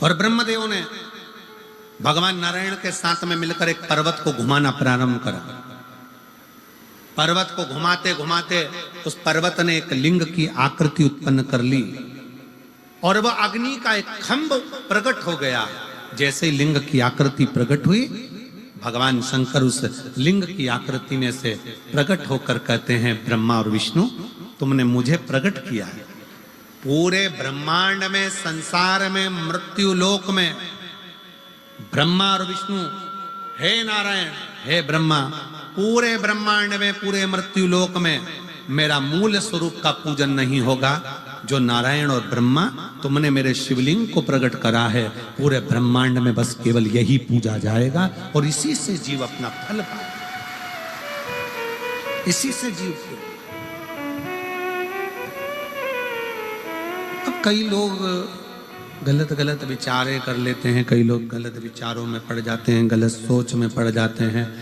और ब्रह्मदेव ने भगवान नारायण के साथ में मिलकर एक पर्वत को घुमाना प्रारंभ करा। पर्वत को घुमाते घुमाते उस पर्वत ने एक लिंग की आकृति उत्पन्न कर ली और वह अग्नि का एक खंभ प्रकट हो गया। जैसे ही लिंग की आकृति प्रकट हुई, भगवान शंकर उस लिंग की आकृति में से प्रकट होकर कहते हैं, ब्रह्मा और विष्णु, तुमने मुझे प्रकट किया है। पूरे ब्रह्मांड में, संसार में, मृत्यु लोक में ब्रह्मा और विष्णु, हे नारायण, हे ब्रह्मा, पूरे ब्रह्मांड में, पूरे मृत्यु लोक में मेरा मूल स्वरूप का पूजन नहीं होगा। जो नारायण और ब्रह्मा तुमने मेरे शिवलिंग को प्रकट करा है, पूरे ब्रह्मांड में बस केवल यही पूजा जाएगा और इसी से जीव अपना फल पाए, इसी से जीव। अब कई लोग गलत गलत विचारे कर लेते हैं, कई लोग गलत विचारों में पड़ जाते हैं, गलत सोच में पड़ जाते हैं।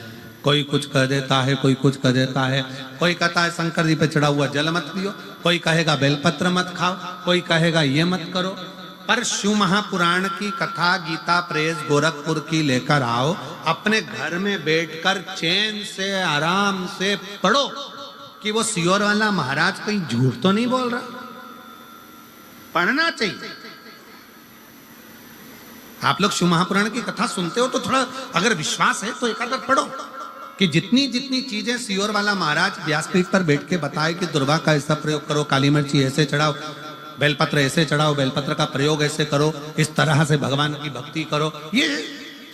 कोई कुछ कह देता है, कोई कुछ कह देता है। कोई कहता है शंकर जी पे चढ़ा हुआ जल मत पियो, कोई कहेगा बेलपत्र मत खाओ, कोई कहेगा ये मत करो। पर शिव महापुराण की कथा, गीता प्रेस गोरखपुर की लेकर आओ, अपने घर में बैठकर चैन से आराम से पढ़ो कि वो सियोर वाला महाराज कहीं झूठ तो नहीं बोल रहा। पढ़ना चाहिए। आप लोग शिव महापुराण की कथा सुनते हो तो थोड़ा अगर विश्वास है तो एक आधा पढ़ो कि जितनी जितनी चीजें सियोर वाला महाराज व्यासपीठ पर बैठ के बताए कि दुर्वा का ऐसा प्रयोग करो, काली मिर्ची ऐसे चढ़ाओ, बेलपत्र ऐसे चढ़ाओ, बेलपत्र का प्रयोग ऐसे करो, इस तरह से भगवान की भक्ति करो, ये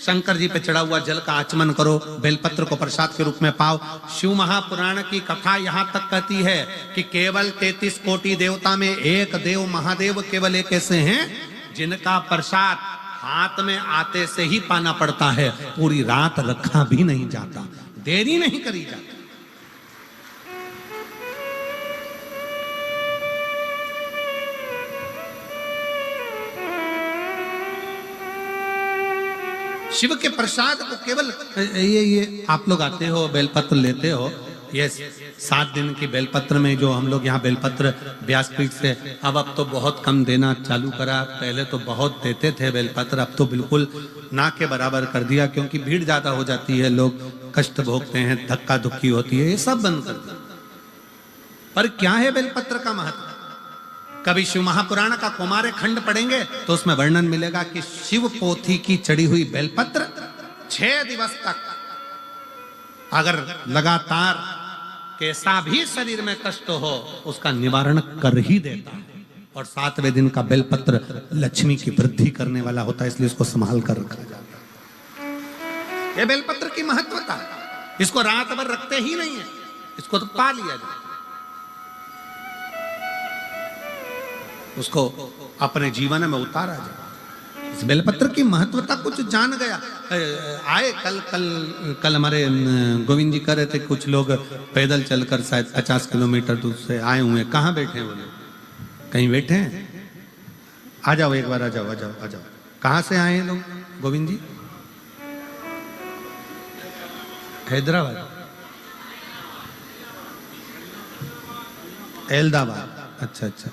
शंकर जी पे चढ़ा हुआ जल का आचमन करो, बेलपत्र को प्रसाद के रूप में पाओ। शिव महापुराण की कथा यहां तक कहती है कि केवल 33 कोटि देवता में एक देव महादेव केवल एक ऐसे हैं जिनका प्रसाद हाथ में आते से ही पाना पड़ता है, पूरी रात रखा भी नहीं जाता, देरी नहीं करी जाती। शिव के प्रसाद को केवल ये आप लोग आते हो, बेलपत्र लेते हो, ये 7 दिन की बेलपत्र में जो हम लोग यहाँ बेलपत्र व्यासपीठ से अब तो बहुत कम देना चालू करा। पहले तो बहुत देते थे बेलपत्र, अब तो बिल्कुल ना के बराबर कर दिया, क्योंकि भीड़ ज्यादा हो जाती है, लोग कष्ट भोगते हैं, धक्का धुक्की होती है, ये सब बंद कर दिया। पर क्या है बेलपत्र का महत्व? कभी शिव महापुराण का कुमार खंड पढ़ेंगे तो उसमें वर्णन मिलेगा कि शिव पोथी की चढ़ी हुई बेलपत्र 6 दिवस तक अगर लगातार कैसा भी शरीर में कष्ट हो उसका निवारण कर ही देता है। और 7वें दिन का बेलपत्र लक्ष्मी की वृद्धि करने वाला होता है, इसलिए इसको संभाल कर रखा जाता है। यह बेलपत्र की महत्वता, इसको रात भर रखते ही नहीं है, इसको तो पा लिया जाए, उसको अपने जीवन में उतारा जाए। इस बेलपत्र की महत्वता कुछ जान गया। आए कल हमारे गोविंद जी कह रहे थे, कुछ लोग पैदल चलकर शायद 50 किलोमीटर दूर से आए हुए। कहाँ बैठे हैं वो लोग? कहीं बैठे हैं? आ जाओ एक बार, आ जाओ आ जाओ आ जाओ। कहाँ से आए हैं लोग गोविंद जी? हैदराबाद, अहमदाबाद, अच्छा अच्छा।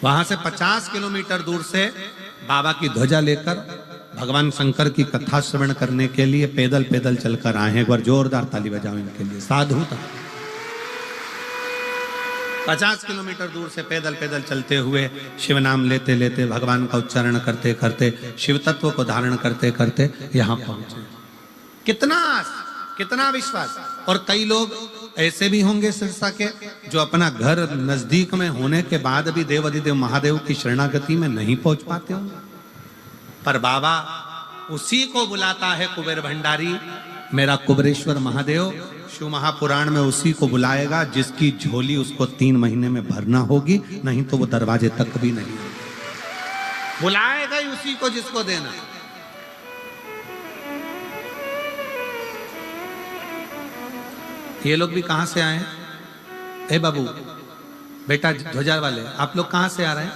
वहां से 50 किलोमीटर दूर से बाबा की ध्वजा लेकर भगवान शंकर की कथा श्रवण करने के लिए पैदल पैदल चलकर आए हैं। एक बार जोरदार ताली बजाओ इनके लिए। साधु था। 50 किलोमीटर दूर से पैदल पैदल चलते हुए शिव नाम लेते लेते, भगवान का उच्चारण करते करते, शिव तत्व को धारण करते करते यहाँ पहुंचे। कितना विश्वास। और कई लोग ऐसे भी होंगे सिरसा के जो अपना घर नजदीक में होने के बाद भी देवाधिदेव महादेव की शरणागति में नहीं पहुंच पाते होंगे, पर बाबा उसी को बुलाता है कुबेर भंडारी, मेरा कुबेरेश्वर महादेव। शिव महापुराण में उसी को बुलाएगा जिसकी झोली उसको 3 महीने में भरना होगी, नहीं तो वो दरवाजे तक भी नहीं बुलाएगा ही उसी को जिसको देना। ये लोग भी कहां से आए हैं? ए बाबू, बेटा ध्वजा वाले, आप लोग कहां से आ रहे हैं?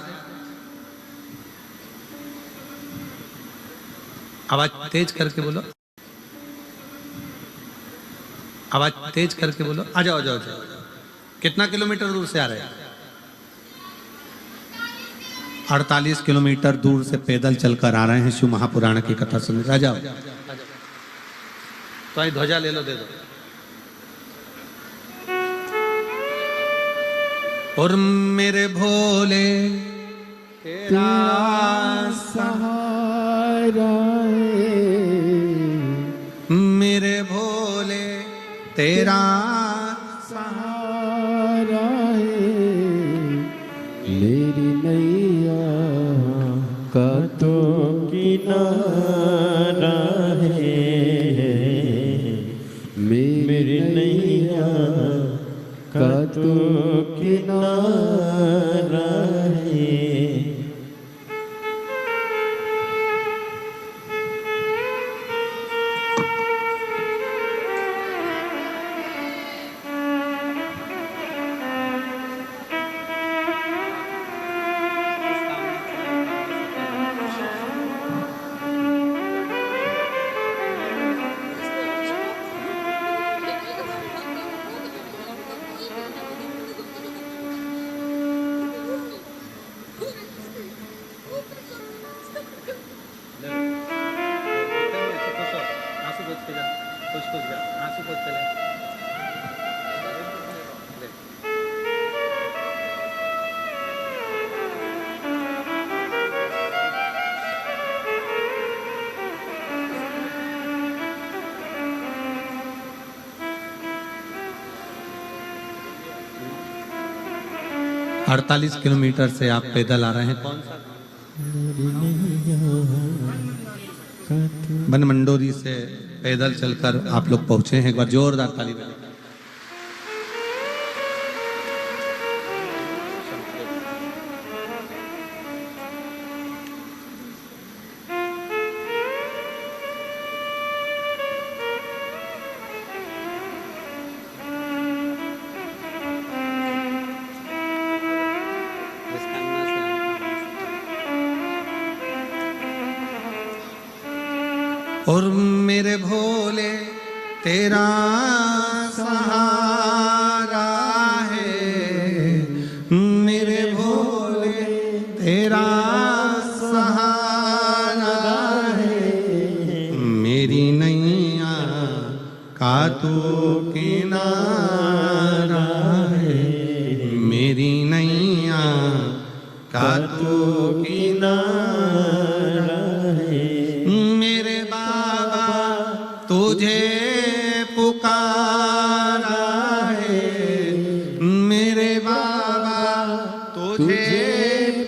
आवाज तेज करके बोलो, आवाज तेज करके बोलो। आ जाओ जाओ जाओ। कितना किलोमीटर दूर से आ रहे हैं? 48 किलोमीटर दूर से पैदल चलकर आ रहे हैं शिव महापुराण की कथा सुनने। राजा तो आई ध्वजा ले लो, दे दो। और मेरे भोले तेरा सहारा है, मेरे भोले तेरा सहारा है, मेरी नैया का तो किनारा है, मेरी नैया का तो किनारा है। 48 किलोमीटर से आप पैदल आ रहे हैं। कौन सा बनमंडोरी से पैदल चलकर आप लोग पहुंचे हैं। एक बार जोरदार ताली बजाइए। और मेरे भोले तेरा सहारा है, मेरे भोले तेरा सहारा है, मेरी नैया का तू किनारा है, मेरी नैया का तू किनारा है, मेरे तुझे पुकारा है, मेरे बाबा तुझे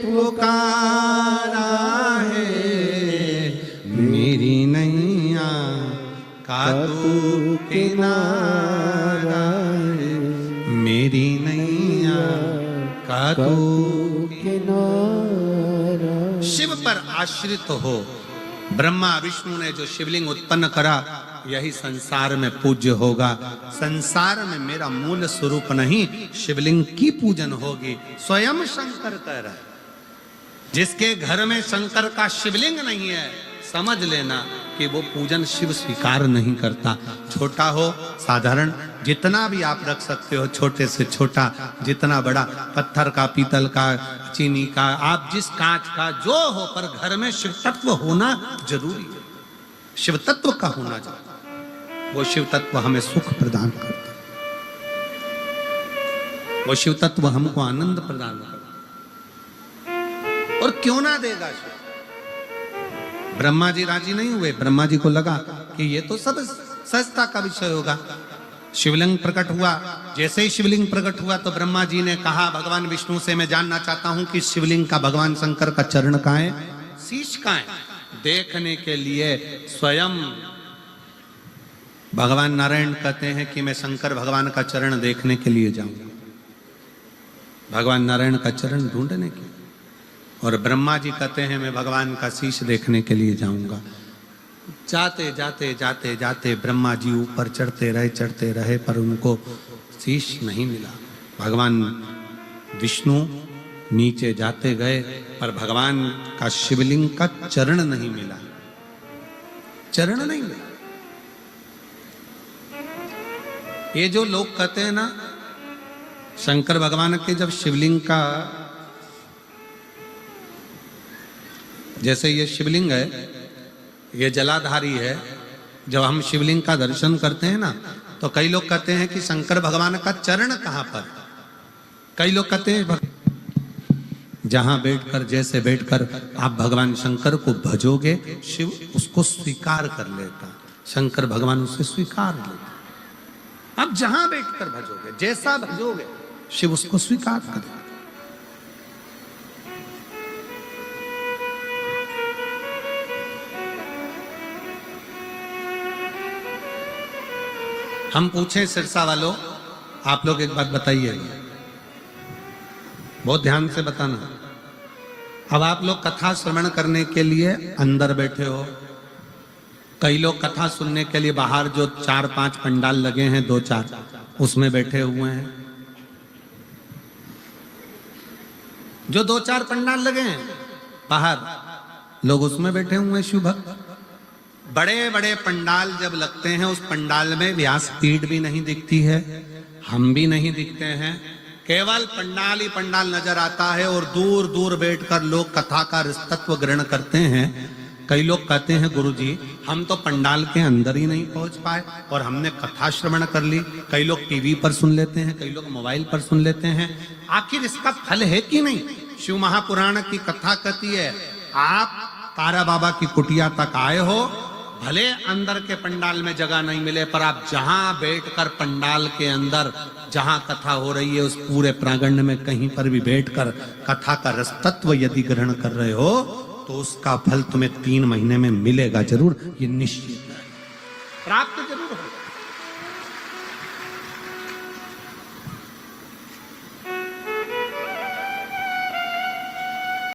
पुकारा है, मेरी नैया का तू किनारा है, मेरी नैया का तू किनारा। शिव पर आश्रित हो। ब्रह्मा विष्णु ने जो शिवलिंग उत्पन्न करा यही संसार में पूज्य होगा। संसार में मेरा मूल स्वरूप नहीं, शिवलिंग की पूजन होगी। स्वयं शंकर कह रहा है। जिसके घर में शंकर का शिवलिंग नहीं है, समझ लेना कि वो पूजन शिव स्वीकार नहीं करता। छोटा हो साधारण, जितना भी आप रख सकते हो, छोटे से छोटा, जितना बड़ा, पत्थर का, पीतल का, चीनी का, आप जिस कांच का जो हो, पर घर में शिव तत्व होना जरूरी है। शिव तत्व का होना चाहिए। वो शिव तत्व हमें सुख प्रदान करता है। वो शिव तत्व हमको आनंद प्रदान करता है। और क्यों ना देगा शिव? ब्रह्मा जी राजी नहीं हुए। ब्रह्मा जी को लगा कि ये तो सब सस्ता का विषय होगा। शिवलिंग प्रकट हुआ। जैसे ही शिवलिंग प्रकट हुआ तो ब्रह्मा जी ने कहा भगवान विष्णु से, मैं जानना चाहता हूं कि शिवलिंग का भगवान शंकर का चरण कहाँ है, शीश कहाँ है। देखने के लिए स्वयं भगवान नारायण कहते हैं कि मैं शंकर भगवान का चरण देखने के लिए जाऊंगा, भगवान नारायण का चरण ढूंढने के। और ब्रह्मा जी कहते हैं मैं भगवान का शीश देखने के लिए जाऊंगा। जाते जाते जाते जाते ब्रह्मा जी ऊपर चढ़ते रहे, पर उनको शीश नहीं मिला। भगवान विष्णु नीचे जाते गए, पर भगवान का शिवलिंग का चरण नहीं मिला। चरण नहीं मिला। ये जो लोग कहते हैं ना, शंकर भगवान के जब शिवलिंग का जैसे ये शिवलिंग है, ये जलाधारी है। जब हम शिवलिंग का दर्शन करते हैं ना, तो कई लोग कहते हैं कि शंकर भगवान का चरण कहाँ पर। कई लोग कहते हैं जहां बैठकर, जैसे बैठकर आप भगवान शंकर को भजोगे, शिव उसको स्वीकार कर लेता, शंकर भगवान उसे स्वीकार लेता। अब जहां बैठकर भजोगे, जैसा भजोगे, शिव उसको स्वीकार करेगा। हम पूछें सिरसा वालों, आप लोग एक बात बताइए, बहुत ध्यान से बताना। अब आप लोग कथा श्रवण करने के लिए अंदर बैठे हो, कई लोग कथा सुनने के लिए बाहर जो 4-5 पंडाल लगे हैं, 2-4, उसमें बैठे हुए हैं। जो 2-4 पंडाल लगे हैं बाहर, लोग उसमें बैठे हुए हैं शिव भक्त। बड़े बड़े पंडाल जब लगते हैं, उस पंडाल में व्यासपीठ भी नहीं दिखती है, हम भी नहीं दिखते हैं, केवल पंडाल ही पंडाल नजर आता है। और दूर दूर बैठकर लोग कथा का रसतत्व ग्रहण करते हैं। कई लोग कहते हैं गुरुजी हम तो पंडाल के अंदर ही नहीं पहुंच पाए और हमने कथा श्रवण कर ली। कई लोग टीवी पर सुन लेते हैं, कई लोग मोबाइल पर सुन लेते हैं। आखिर इसका फल है कि नहीं? शिव महापुराण की कथा कहती है, आप तारा बाबा की कुटिया तक आए हो, भले अंदर के पंडाल में जगह नहीं मिले, पर आप जहां बैठकर पंडाल के अंदर जहां कथा हो रही है, उस पूरे प्रांगण में कहीं पर भी बैठकर कथा का रसतत्व यदि ग्रहण कर रहे हो, तो उसका फल तुम्हें 3 महीने में मिलेगा जरूर, ये निश्चित।